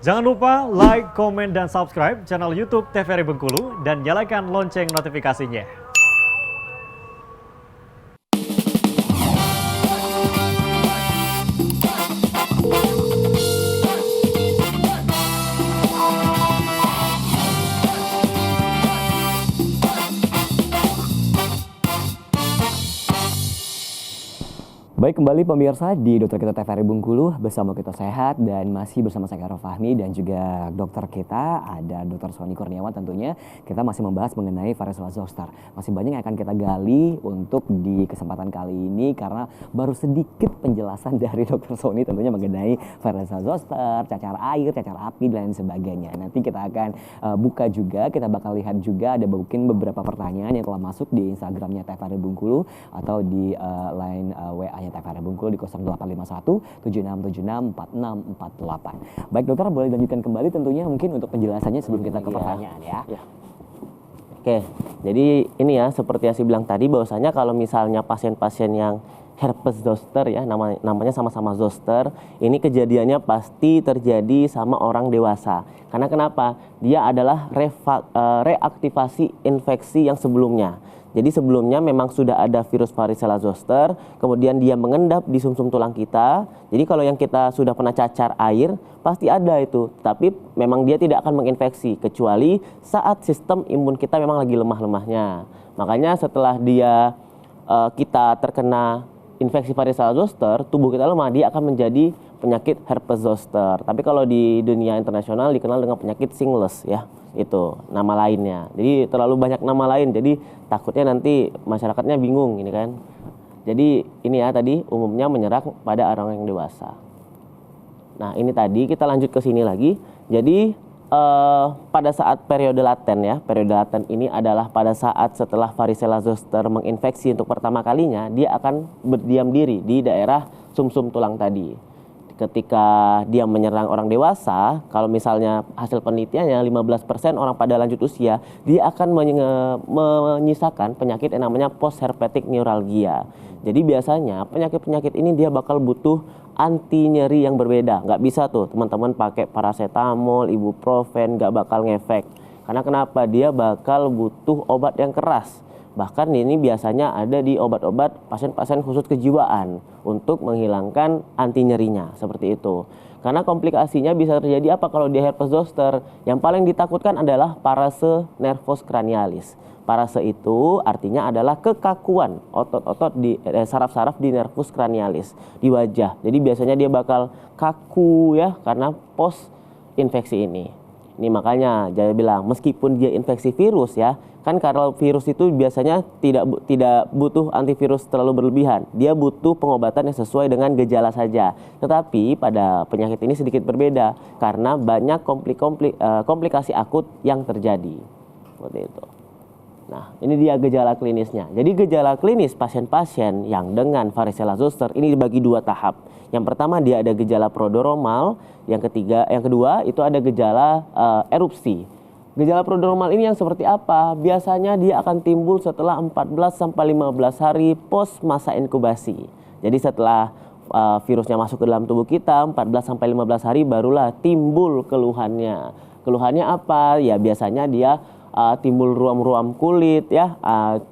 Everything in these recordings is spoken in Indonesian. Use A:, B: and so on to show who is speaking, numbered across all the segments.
A: Jangan lupa like, komen, dan subscribe channel YouTube TVRI Bengkulu dan nyalakan lonceng notifikasinya.
B: Baik, kembali pemirsa di Dokter Kita TVRI Bengkulu bersama Kita Sehat dan masih bersama saya Karo Fahmi dan juga dokter kita ada Dr. Sony Kurniawan. Tentunya kita masih membahas mengenai varicella zoster. Masih banyak yang akan kita gali untuk di kesempatan kali ini karena baru sedikit penjelasan dari Dr. Sony tentunya mengenai varicella zoster, cacar air, cacar api dan lain sebagainya. Nanti kita akan buka juga, kita bakal lihat juga ada mungkin beberapa pertanyaan yang telah masuk di Instagramnya TVRI Bengkulu atau di line WA-nya TVRI Bengkulu di 0851 7676 4648. Baik dokter, boleh lanjutkan kembali tentunya mungkin untuk penjelasannya sebelum kita ke pertanyaan ya.
C: Oke, jadi ini ya seperti yang saya bilang tadi bahwasanya kalau misalnya pasien-pasien yang herpes zoster ya namanya sama-sama zoster, ini kejadiannya pasti terjadi sama orang dewasa. Karena kenapa? Dia adalah reaktivasi infeksi yang sebelumnya. Jadi sebelumnya memang sudah ada virus varicella zoster, kemudian dia mengendap di sumsum tulang kita. Jadi kalau yang kita sudah pernah cacar air, pasti ada itu. Tapi memang dia tidak akan menginfeksi, kecuali saat sistem imun kita memang lagi lemah-lemahnya. Makanya setelah kita terkena infeksi varicella zoster, tubuh kita lemah, dia akan menjadi penyakit herpes zoster. Tapi kalau di dunia internasional dikenal dengan penyakit shingles ya. Itu nama lainnya. Jadi terlalu banyak nama lain, jadi takutnya nanti masyarakatnya bingung ini kan. Jadi ini ya tadi umumnya menyerang pada orang yang dewasa. Nah ini tadi kita lanjut ke sini lagi. Jadi pada saat periode laten ya, periode laten ini adalah pada saat setelah varicella zoster menginfeksi untuk pertama kalinya, dia akan berdiam diri di daerah sumsum tulang tadi. Ketika dia menyerang orang dewasa, kalau misalnya hasil penelitiannya 15% orang pada lanjut usia, dia akan menyisakan penyakit yang namanya post-herpetic neuralgia. Jadi biasanya penyakit-penyakit ini dia bakal butuh anti nyeri yang berbeda. Nggak bisa tuh teman-teman pakai paracetamol, ibuprofen, nggak bakal ngefek. Karena kenapa? Dia bakal butuh obat yang keras. Bahkan ini biasanya ada di obat-obat pasien-pasien khusus kejiwaan untuk menghilangkan anti nyerinya, seperti itu. Karena komplikasinya bisa terjadi apa kalau dia herpes zoster? Yang paling ditakutkan adalah parase nervus cranialis. Parase itu artinya adalah kekakuan otot-otot di saraf-saraf di nervus cranialis di wajah. Jadi biasanya dia bakal kaku ya karena post infeksi ini. Ini makanya saya bilang meskipun dia infeksi virus ya, kan kalau virus itu biasanya tidak butuh antivirus terlalu berlebihan. Dia butuh pengobatan yang sesuai dengan gejala saja. Tetapi pada penyakit ini sedikit berbeda karena banyak komplikasi akut yang terjadi. Seperti itu. Nah, ini dia gejala klinisnya. Jadi gejala klinis pasien-pasien yang dengan varicella zoster ini dibagi dua tahap. Yang pertama dia ada gejala prodromal, yang kedua itu ada gejala erupsi. Gejala prodromal ini yang seperti apa? Biasanya dia akan timbul setelah 14 sampai 15 hari pos masa inkubasi. Jadi setelah virusnya masuk ke dalam tubuh kita 14 sampai 15 hari barulah timbul keluhannya. Keluhannya apa? Ya biasanya dia timbul ruam-ruam kulit ya,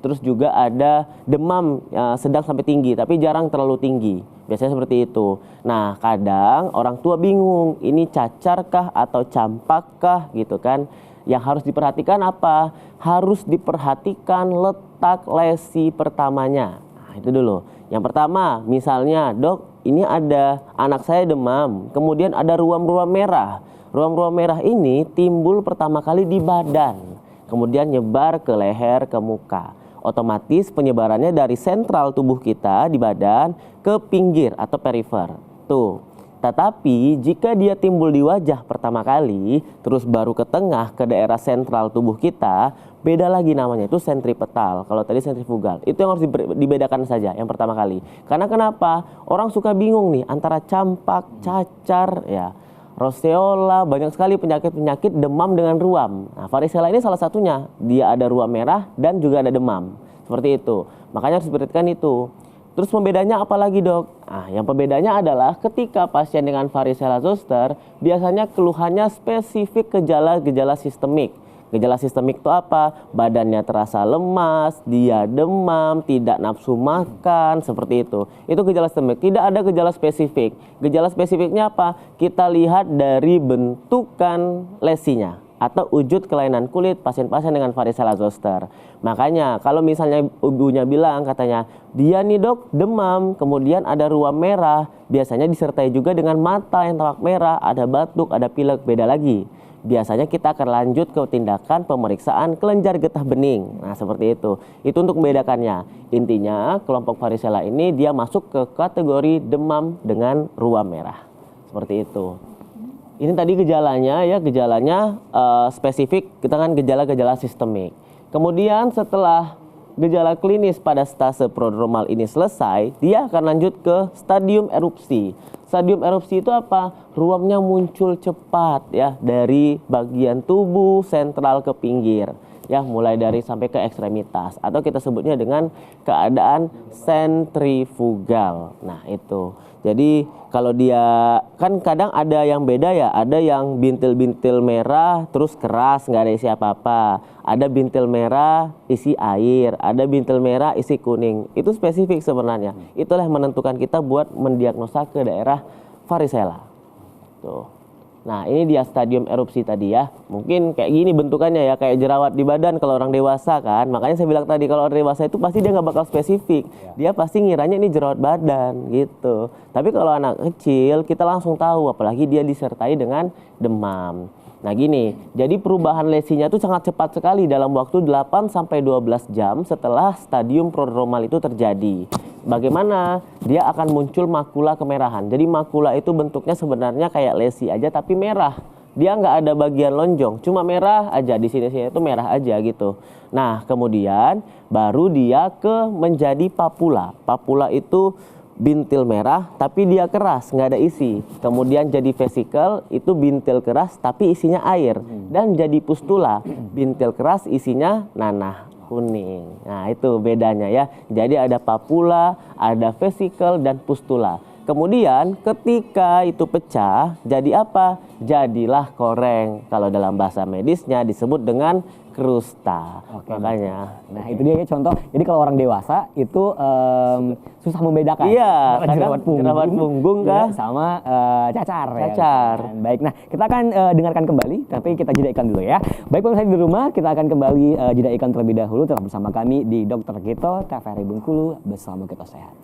C: terus juga ada demam sedang sampai tinggi tapi jarang terlalu tinggi, biasanya seperti itu. Nah kadang orang tua bingung ini cacarkah atau campakkah gitu kan. Yang harus diperhatikan apa? Harus diperhatikan letak lesi pertamanya. Nah itu dulu. Yang pertama misalnya dok ini ada anak saya demam kemudian ada ruam-ruam merah. Ruam-ruam merah ini timbul pertama kali di badan, kemudian nyebar ke leher, ke muka. Otomatis penyebarannya dari sentral tubuh kita di badan ke pinggir atau perifer. Tuh. Tetapi jika dia timbul di wajah pertama kali, terus baru ke tengah ke daerah sentral tubuh kita, beda lagi namanya, itu sentripetal. Kalau tadi sentrifugal, itu yang harus dibedakan saja yang pertama kali. Karena kenapa? Orang suka bingung nih antara campak, cacar, ya. Roseola, banyak sekali penyakit-penyakit demam dengan ruam. Nah, varicella ini salah satunya. Dia ada ruam merah dan juga ada demam. Seperti itu. Makanya harus diperhatikan itu. Terus pembedanya apa lagi, Dok? Nah, yang pembedanya adalah ketika pasien dengan varicella zoster biasanya keluhannya spesifik gejala-gejala sistemik. Gejala sistemik itu apa? Badannya terasa lemas, dia demam, tidak nafsu makan, seperti itu. Itu gejala sistemik. Tidak ada gejala spesifik. Gejala spesifiknya apa? Kita lihat dari bentukan lesinya atau wujud kelainan kulit pasien-pasien dengan varicella zoster. Makanya kalau misalnya ibunya bilang katanya, dia nih dok demam, kemudian ada ruam merah, biasanya disertai juga dengan mata yang tampak merah, ada batuk, ada pilek, beda lagi. Biasanya kita akan lanjut ke tindakan pemeriksaan kelenjar getah bening. Nah seperti itu. Itu untuk membedakannya. Intinya kelompok varicella ini dia masuk ke kategori demam dengan ruam merah. Seperti itu. Ini tadi gejalanya ya, gejalanya spesifik, kita kan gejala-gejala sistemik. Kemudian setelah gejala klinis pada stase prodromal ini selesai, dia akan lanjut ke stadium erupsi. Stadium erupsi itu apa? Ruamnya muncul cepat ya dari bagian tubuh sentral ke pinggir. Ya, mulai dari sampai ke ekstremitas atau kita sebutnya dengan keadaan sentrifugal. Nah, itu. Jadi kalau dia kan kadang ada yang beda ya, ada yang bintil-bintil merah terus keras nggak ada isi apa-apa, ada bintil merah isi air, ada bintil merah isi kuning. Itu spesifik sebenarnya. Itulah yang menentukan kita buat mendiagnosa ke daerah varicella. Tuh. Nah ini dia stadium erupsi tadi ya. Mungkin kayak gini bentukannya ya, kayak jerawat di badan kalau orang dewasa kan. Makanya saya bilang tadi kalau orang dewasa itu pasti dia nggak bakal spesifik. Dia pasti ngiranya ini jerawat badan gitu. Tapi kalau anak kecil kita langsung tahu, apalagi dia disertai dengan demam. Nah gini, jadi perubahan lesinya itu sangat cepat sekali dalam waktu 8-12 jam setelah stadium prodromal itu terjadi. Bagaimana? Dia akan muncul makula kemerahan. Jadi makula itu bentuknya sebenarnya kayak lesi aja tapi merah. Dia nggak ada bagian lonjong, cuma merah aja, di sini-sini itu merah aja gitu. Nah kemudian baru dia menjadi papula. Papula itu bintil merah tapi dia keras, nggak ada isi. Kemudian jadi vesikel, itu bintil keras tapi isinya air. Dan jadi pustula, bintil keras isinya nanah kuning. Nah itu bedanya ya. Jadi ada papula, ada vesikel dan pustula. Kemudian ketika itu pecah, jadi apa? Jadilah koreng. Kalau dalam bahasa medisnya disebut dengan krusta.
B: Oke,
C: makanya.
B: Nah itu dia ya contoh. Jadi kalau orang dewasa itu susah membedakan.
C: Iya,
B: antara
C: jerawat punggung kan
B: sama cacar.
C: Cacar.
B: Ya. Baik, nah kita akan dengarkan kembali, tapi kita jeda iklan dulu ya. Baik pemirsa di rumah, kita akan kembali jeda iklan terlebih dahulu. Tetap bersama kami di Dokter Kito TVRI Bengkulu, bersama kita sehat.